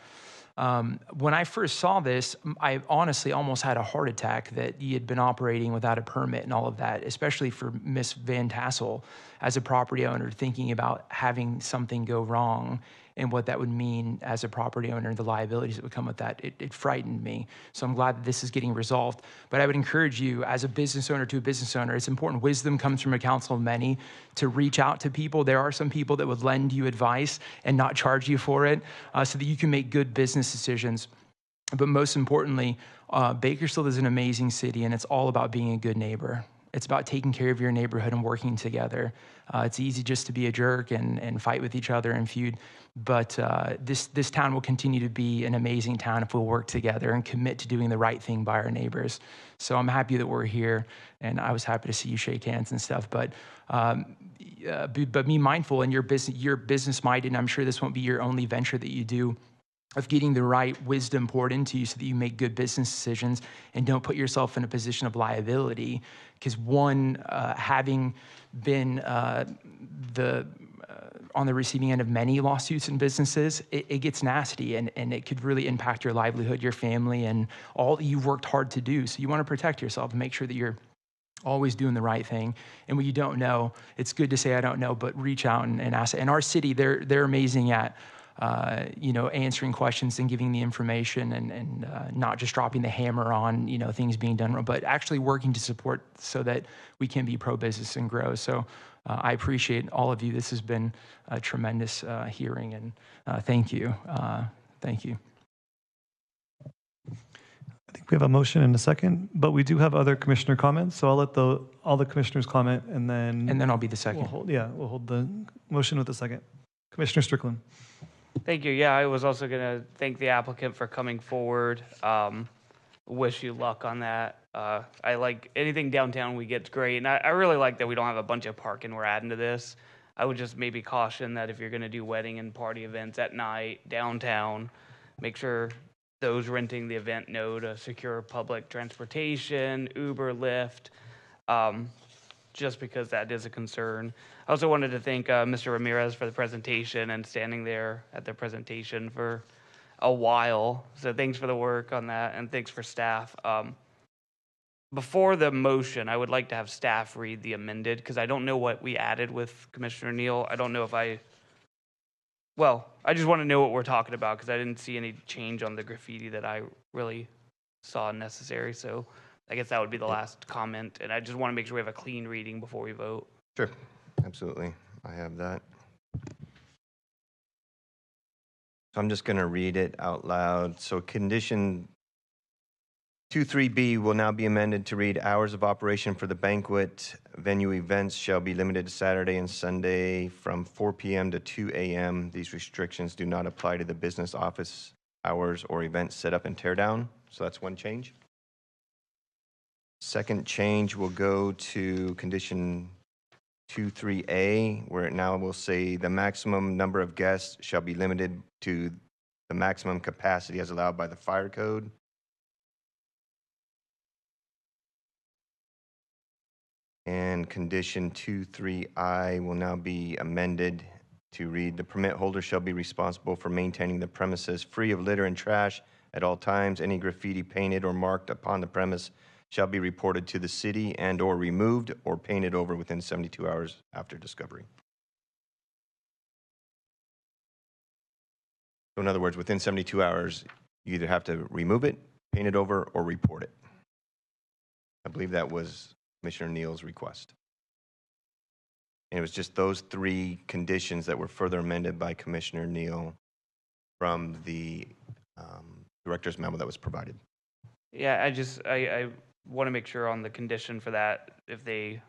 When I first saw this, I honestly almost had a heart attack that you had been operating without a permit and all of that, especially for Ms. Van Tassel as a property owner, thinking about having something go wrong and what that would mean as a property owner and the liabilities that would come with that. It frightened me. So I'm glad that this is getting resolved. But I would encourage you as a business owner to a business owner, it's important. Wisdom comes from a council of many, to reach out to people. There are some people that would lend you advice and not charge you for it, so that you can make good business decisions. But most importantly, Bakersfield is an amazing city, and it's all about being a good neighbor. It's about taking care of your neighborhood and working together. It's easy just to be a jerk and fight with each other and feud, but this town will continue to be an amazing town if we'll work together and commit to doing the right thing by our neighbors. So I'm happy that we're here, and I was happy to see you shake hands and stuff. But be mindful, and you're business minded, and I'm sure this won't be your only venture that you do, of getting the right wisdom poured into you so that you make good business decisions and don't put yourself in a position of liability. Because having been on the receiving end of many lawsuits and businesses, it gets nasty, and it could really impact your livelihood, your family, and all that you've worked hard to do. So you want to protect yourself and make sure that you're always doing the right thing. And when you don't know, it's good to say, I don't know, but reach out and ask. In our city, they're amazing at answering questions and giving the information and not just dropping the hammer on, things being done wrong, but actually working to support so that we can be pro-business and grow. So I appreciate all of you. This has been a tremendous hearing, and thank you. Thank you. I think we have a motion and a second, but we do have other commissioner comments. So I'll let all the commissioners comment, and then I'll be the second. We'll hold the motion with the second. Commissioner Strickland. Thank you. Yeah, I was also going to thank the applicant for coming forward. Wish you luck on that. I like anything downtown we get's great. And I really like that we don't have a bunch of parking we're adding to this. I would just maybe caution that if you're going to do wedding and party events at night downtown, make sure those renting the event know to secure public transportation, Uber, Lyft, just because that is a concern. I also wanted to thank Mr. Ramirez for the presentation and standing there at the presentation for a while. So thanks for the work on that, and thanks for staff. before the motion, I would like to have staff read the amended, because I don't know what we added with Commissioner Neal. I don't know if I just want to know what we're talking about, because I didn't see any change on the graffiti that I really saw necessary. So I guess that would be the last comment, and I just want to make sure we have a clean reading before we vote. Sure, absolutely. I have that. So I'm just going to read it out loud. So condition 23B will now be amended to read, hours of operation for the banquet venue events shall be limited to Saturday and Sunday from 4 p.m. to 2 a.m. These restrictions do not apply to the business office hours or events set up and tear down. So that's one change. Second change will go to condition 23A, where it now will say the maximum number of guests shall be limited to the maximum capacity as allowed by the fire code. And condition 23I will now be amended to read, the permit holder shall be responsible for maintaining the premises free of litter and trash at all times. Any graffiti painted or marked upon the premise shall be reported to the city and or removed or painted over within 72 hours after discovery. So in other words, within 72 hours, you either have to remove it, paint it over, or report it. I believe that was Commissioner Neal's request. And it was just those three conditions that were further amended by Commissioner Neal from the director's memo that was provided. Yeah, I want to make sure on the condition for that, if they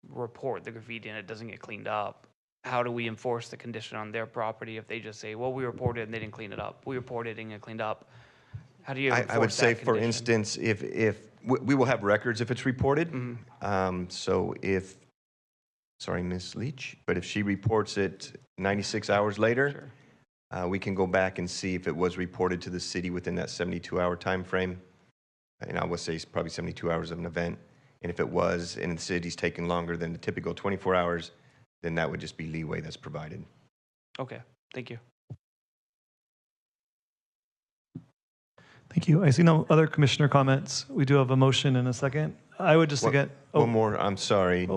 report the graffiti and it doesn't get cleaned up, how do we enforce the condition on their property if they just say, well, we reported and they didn't clean it up? We reported and didn't get cleaned up. How do you enforce I would say, that for condition? instance, if we will have records if it's reported. So if, sorry, Ms. Leach, but if she reports it 96 hours later, we can go back and see if it was reported to the city within that 72-hour time frame. And I would say it's probably 72 hours of an event. And if it was, and the city's taking longer than the typical 24 hours, then that would just be leeway that's provided. Okay, thank you. Thank you. I see no other commissioner comments. We do have a motion and a second. I would just again. One more, I'm sorry.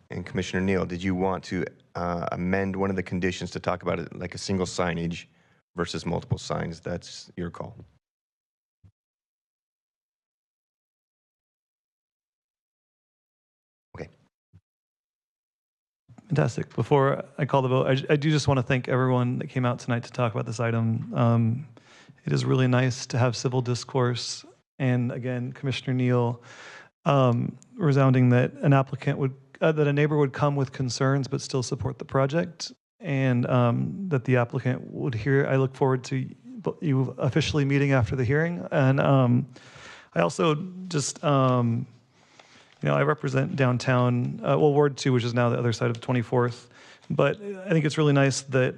And Commissioner Neal, did you want to amend one of the conditions to talk about it like a single signage versus multiple signs? That's your call. Okay. Fantastic. Before I call the vote, I do just want to thank everyone that came out tonight to talk about this item. It is really nice to have civil discourse. And again, Commissioner Neal, resounding that an applicant would, that a neighbor would come with concerns but still support the project, and that the applicant would hear. I look forward to you officially meeting after the hearing. And I also just, I represent downtown, Ward 2, which is now the other side of 24th. But I think it's really nice that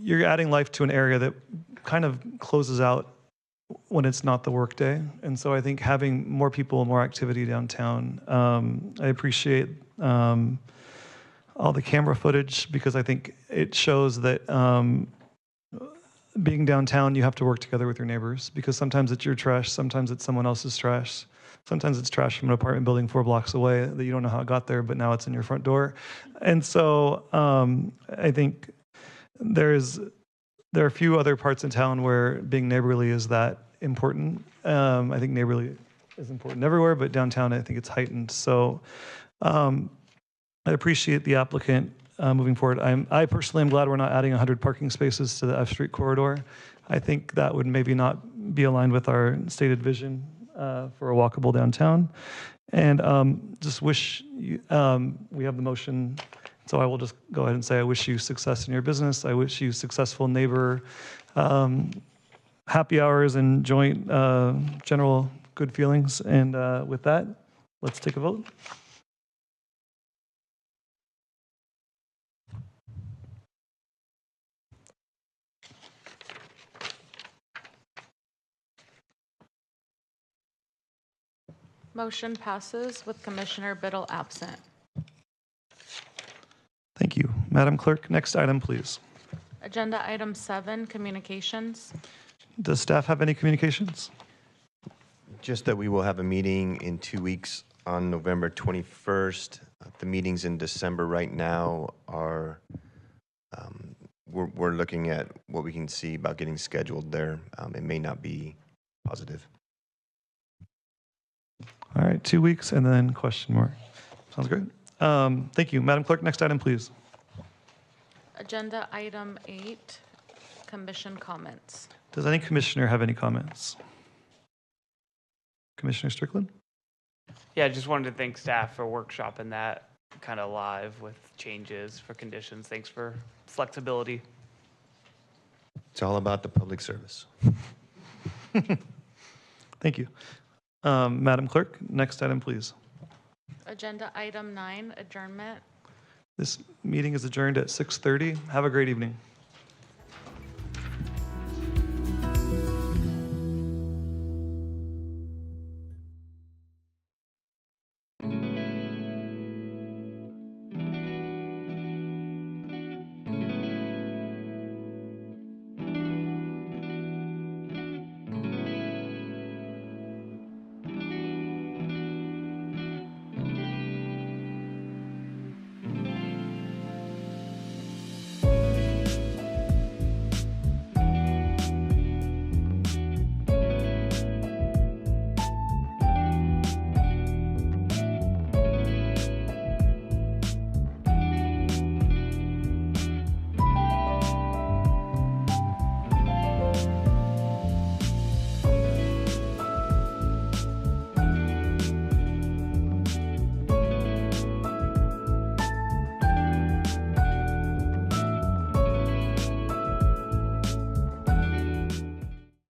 you're adding life to an area that kind of closes out when it's not the workday. And so I think having more people, more activity downtown, I appreciate all the camera footage, because I think it shows that being downtown, you have to work together with your neighbors, because sometimes it's your trash, sometimes it's someone else's trash. Sometimes it's trash from an apartment building 4 blocks away that you don't know how it got there, but now it's in your front door. And so I think there are a few other parts in town where being neighborly is that important. I think neighborly is important everywhere, but downtown, I think it's heightened. So I appreciate the applicant moving forward. I personally am glad we're not adding 100 parking spaces to the F Street corridor. I think that would maybe not be aligned with our stated vision for a walkable downtown. And just wish you, we have the motion. So I will just go ahead and say I wish you success in your business. I wish you successful neighbor happy hours and joint general good feelings. And with that, let's take a vote. Motion passes with Commissioner Biddle absent. Thank you. Madam Clerk, next item, please. Agenda item 7, communications. Does staff have any communications? Just that we will have a meeting in 2 weeks on November 21st. The meetings in December right now are, we're looking at what we can see about getting scheduled there. It may not be positive. All right, 2 weeks and then question mark. Sounds great. Thank you. Madam Clerk, next item, please. Agenda item 8, commission comments. Does any commissioner have any comments? Commissioner Strickland? Yeah, I just wanted to thank staff for workshopping that kind of live with changes for conditions. Thanks for flexibility. It's all about the public service. Thank you. Madam Clerk, next item, please. Agenda item 9, adjournment. This meeting is adjourned at 6:30. Have a great evening.